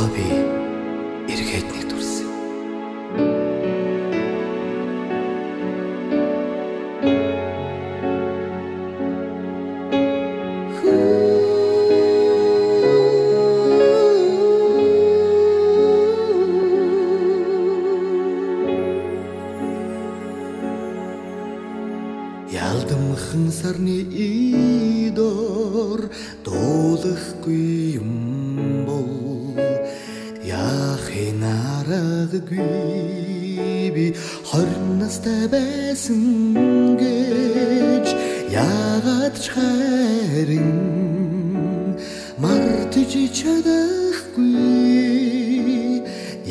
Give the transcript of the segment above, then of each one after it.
Одоо би эргээд нэг дүрсэн. Ялдамхан сарны идор дуулахгүй юм бол яахын аргагүй би 20 настай байсан гэж яагаад ч хайрын мартаж чадахгүй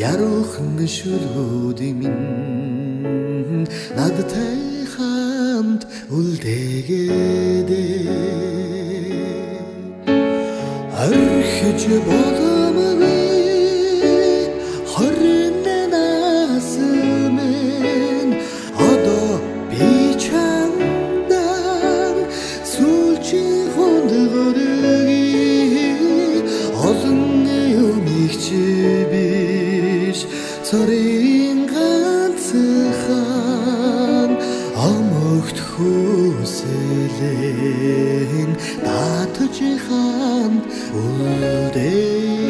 яруухан шүлгүүдийн минь надтай хамт үлдээгээд орхиж боломгүй 20 насмен одоо би чамдан сүүлчийн хондгорыг олон юмыг чи биш цорын ганцхан амогт хүсэлэн татж хамт үлдээ